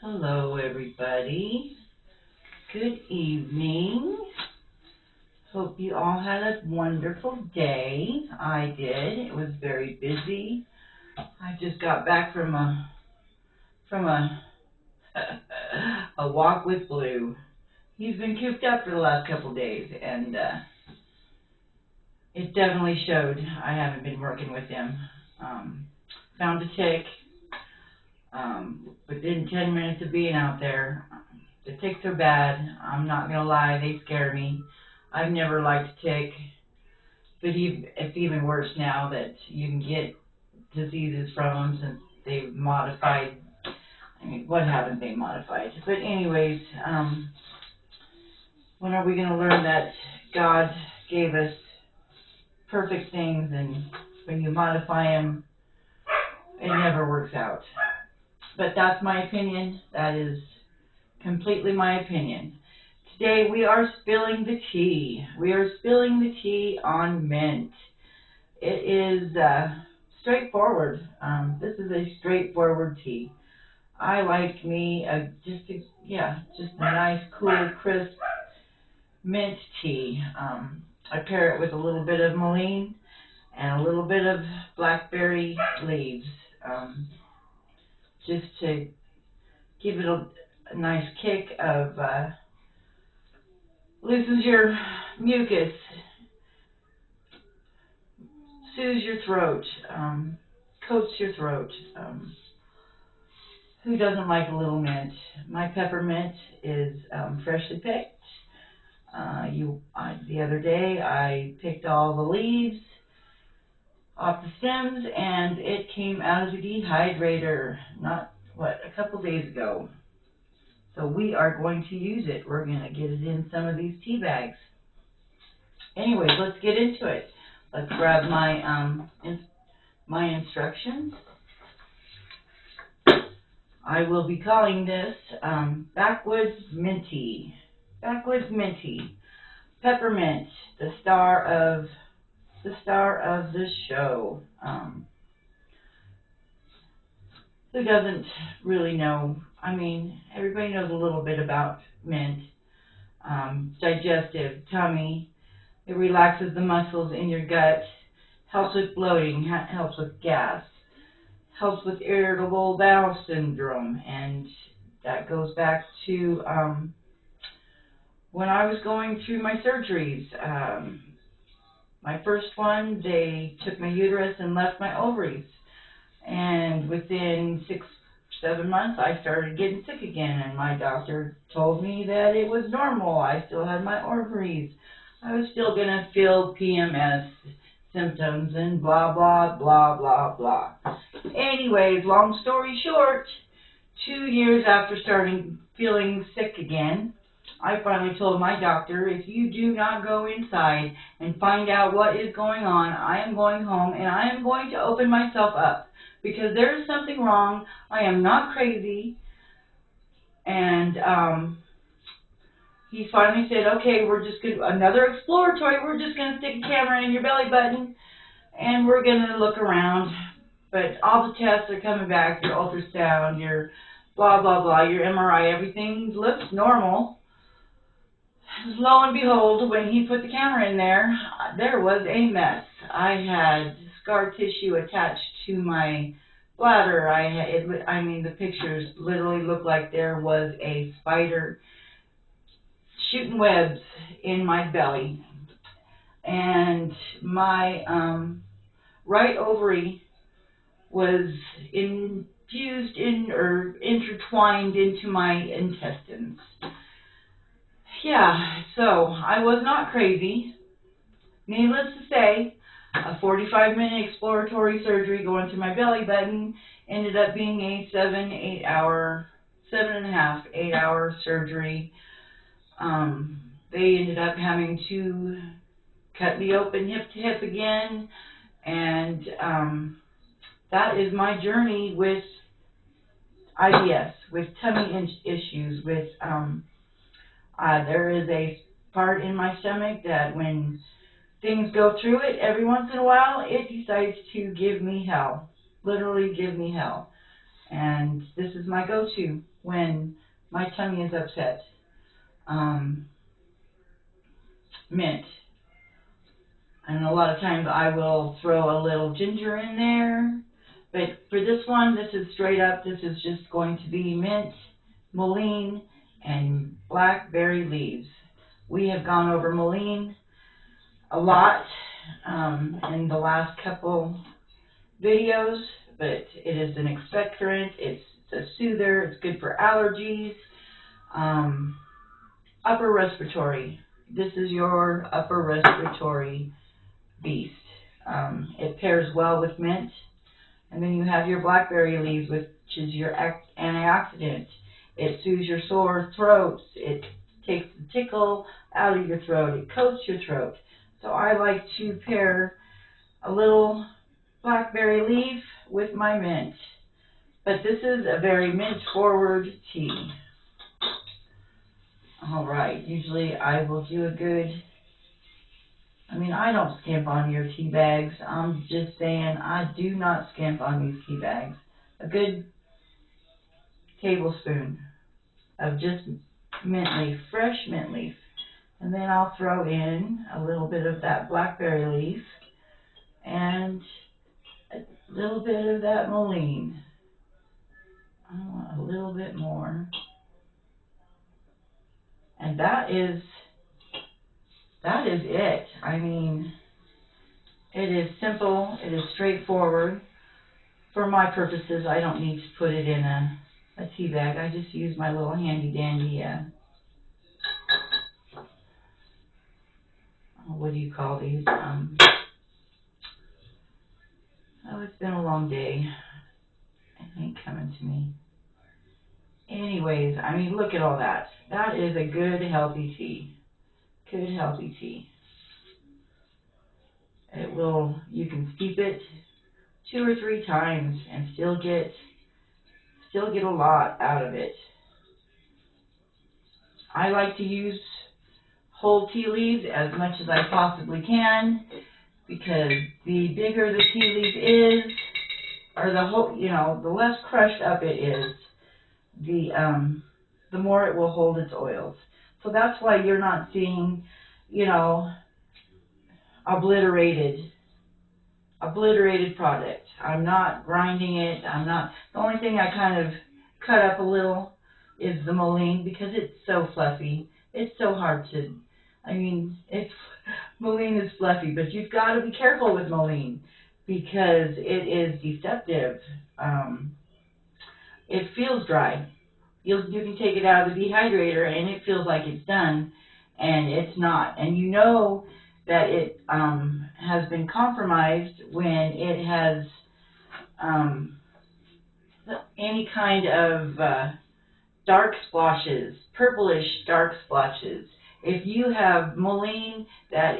Hello, everybody. Good evening. Hope you all had a wonderful day. I did. It was very busy. I just got back from a a walk with Blue. He's been cooped up for the last couple days, and it definitely showed. I haven't been working with him. Found a tick. Within 10 minutes of being out there. The ticks are bad. I'm not going to lie, they scare me. I've never liked a tick, but it's even worse now that you can get diseases from them since they've modified. I mean, what haven't they modified? But anyways, when are we going to learn that God gave us perfect things, and when you modify them, it never works out? But that's my opinion. That is completely my opinion. Today we are spilling the tea. We are spilling the tea on mint. It is straightforward. This is a straightforward tea. I like me just a nice, cool, crisp mint tea. I pair it with a little bit of mullein and a little bit of blackberry leaves, just to give it a nice kick of loosens your mucus, soothes your throat, coats your throat. Who doesn't like a little mint? My peppermint is freshly picked. The other day I picked all the leaves off the stems, and it came out of the dehydrator a couple days ago. So we are going to use it. We're going to get it in some of these tea bags. Anyways, let's get into it. Let's grab my instructions. I will be calling this Backwoods Minty. Backwoods Minty. Peppermint, the star of the show. Who doesn't really know? I mean, everybody knows a little bit about mint. Digestive, tummy. It relaxes the muscles in your gut. Helps with bloating. Helps with gas. Helps with irritable bowel syndrome, and that goes back to when I was going through my surgeries. My first one, they took my uterus and left my ovaries, and within 6-7 months I started getting sick again, and my doctor told me that it was normal. I still had my ovaries. I was still going to feel PMS symptoms and blah, blah, blah, blah, blah. Anyways, long story short, 2 years after starting feeling sick again, I finally told my doctor, if you do not go inside and find out what is going on, I am going home and I am going to open myself up because there is something wrong. I am not crazy. And he finally said, okay, we're just going to, another exploratory, we're just going to stick a camera in your belly button and we're going to look around. But all the tests are coming back, your ultrasound, your blah, blah, blah, your MRI, everything looks normal. Lo and behold, when he put the camera in there was a mess. I had scar tissue attached to my bladder. The pictures literally looked like there was a spider shooting webs in my belly. And my right ovary was infused or intertwined into my intestines. Yeah, so I was not crazy. Needless to say, a 45-minute exploratory surgery going to my belly button ended up being a 7.5, 8-hour surgery. They ended up having to cut me open hip to hip again, and that is my journey with IBS, with tummy issues, with there is a part in my stomach that when things go through it, every once in a while, it decides to give me hell. Literally give me hell. And this is my go-to when my tummy is upset. Mint. And a lot of times I will throw a little ginger in there. But for this one, this is straight up. This is just going to be mint, mullein, and blackberry leaves. We have gone over mullein a lot in the last couple videos, but it is an expectorant. It's a soother. It's good for allergies. Upper respiratory. This is your upper respiratory beast. It pairs well with mint. And then you have your blackberry leaves, which is your antioxidant. It soothes your sore throats. It takes the tickle out of your throat. It coats your throat. So I like to pair a little blackberry leaf with my mint. But this is a very mint-forward tea. All right, usually I will do a good, I don't skimp on your tea bags. I'm just saying I do not skimp on these tea bags. A good tablespoon of just mint leaf, fresh mint leaf. And then I'll throw in a little bit of that blackberry leaf and a little bit of that mullein. I want a little bit more. And that is it. It is simple. It is straightforward. For my purposes, I don't need to put it in a tea bag. I just use my little handy dandy, what do you call these? It's been a long day. It ain't coming to me. Anyways, look at all that. That is a good, healthy tea. Good, healthy tea. You can steep it 2 or 3 times and still get a lot out of it. I like to use whole tea leaves as much as I possibly can, because the bigger the tea leaf is, or the less crushed up it is, the more it will hold its oils. So that's why you're not seeing, obliterated product. I'm not grinding it. The only thing I kind of cut up a little is the mullein, because it's so fluffy. It's so hard to, mullein is fluffy, but you've got to be careful with mullein because it is deceptive. It feels dry. You can take it out of the dehydrator and it feels like it's done, and it's not. And you know that it has been compromised when it has any kind of dark splotches, purplish dark splotches. If you have mullein that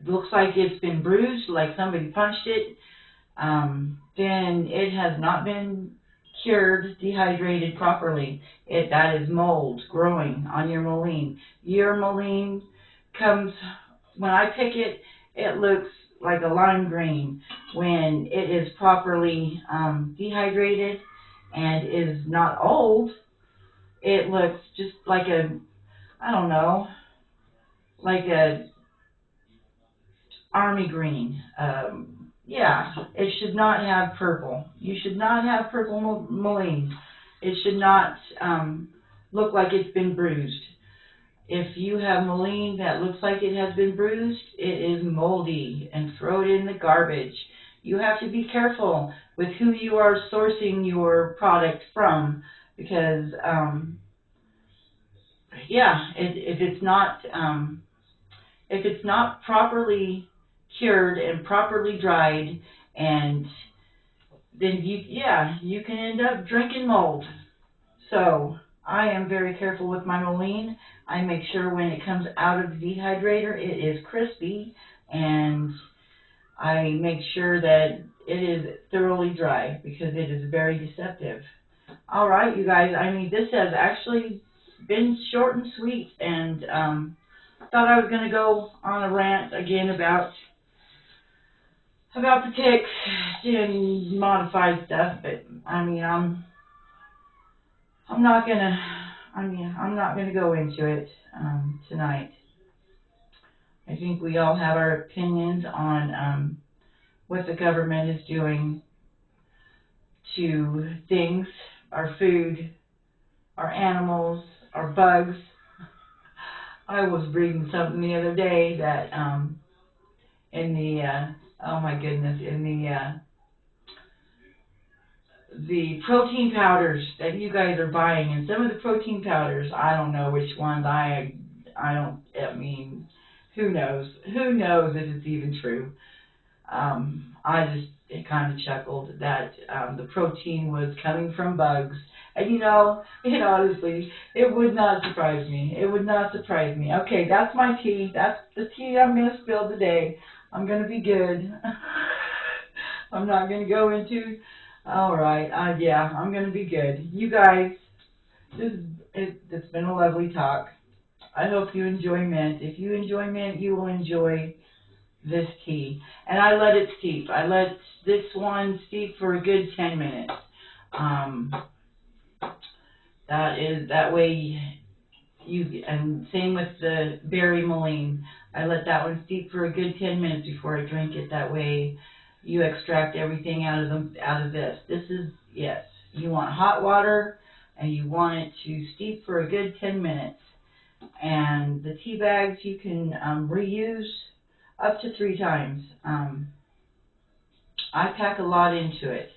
looks like it's been bruised, like somebody punched it, then it has not been cured, dehydrated properly. That is mold growing on your mullein. Your mullein comes, when I pick it, it looks like a lime green. When it is properly dehydrated and is not old, it looks just like like a army green. Yeah, it should not have purple. You should not have purple mullein. It should not look like it's been bruised. If you have mullein that looks like it has been bruised, it is moldy, and throw it in the garbage. You have to be careful with who you are sourcing your product from, because if it's not properly cured and properly dried, and then you can end up drinking mold. So I am very careful with my mullein. I make sure when it comes out of the dehydrator, it is crispy, and I make sure that it is thoroughly dry, because it is very deceptive. All right, you guys, this has actually been short and sweet, and thought I was going to go on a rant again about about the ticks and modified stuff, but I mean, I'm not gonna, I'm not gonna go into it tonight. I think we all have our opinions on what the government is doing to things, our food, our animals, our bugs. I was reading something the other day that in the oh my goodness, in the protein powders that you guys are buying, and some of the protein powders, I don't know which ones. I mean, who knows? Who knows if it's even true? I just it kind of chuckled that the protein was coming from bugs. And it honestly, it would not surprise me. It would not surprise me. Okay, that's my tea. That's the tea I'm going to spill today. I'm going to be good. I'm not going to go into, all right, yeah, I'm going to be good. You guys, it's been a lovely talk. I hope you enjoy mint. If you enjoy mint, you will enjoy this tea. And I let it steep. I let this one steep for a good 10 minutes. That way and same with the berry mullein. I let that one steep for a good 10 minutes before I drink it. That way you extract everything out of this. This is, yes, you want hot water and you want it to steep for a good 10 minutes. And the tea bags you can reuse up to 3 times. I pack a lot into it.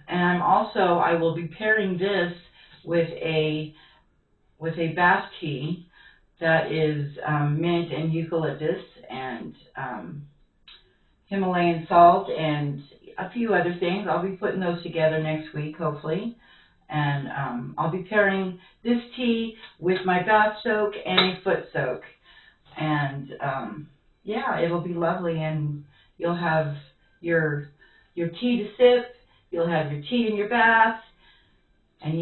And I will be pairing this with a bath tea that is mint and eucalyptus and Himalayan salt and a few other things. I'll be putting those together next week, hopefully. And I'll be pairing this tea with my bath soak and a foot soak. And yeah, it'll be lovely, and you'll have your tea to sip. You'll have your tea in your bath, and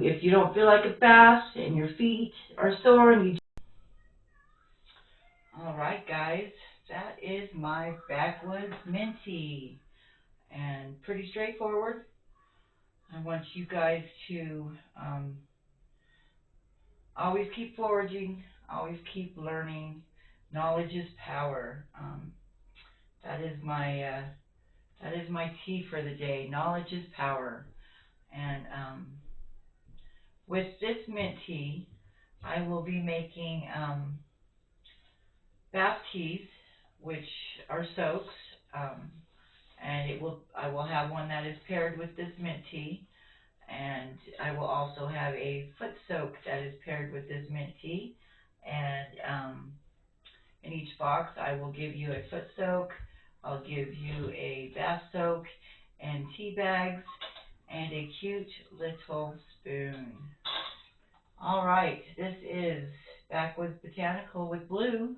if you don't feel like a bath and your feet are sore, and you. All right, guys, that is my Backwoods Minty, and pretty straightforward. I want you guys to always keep foraging, always keep learning. Knowledge is power. That is my tea for the day. Knowledge is power. And with this mint tea, I will be making bath teas, which are soaks. And I will have one that is paired with this mint tea. And I will also have a foot soak that is paired with this mint tea. And in each box, I will give you a foot soak. I'll give you a bath soak and tea bags and a cute little spoon. All right, this is Backwoods Botanical with Blue.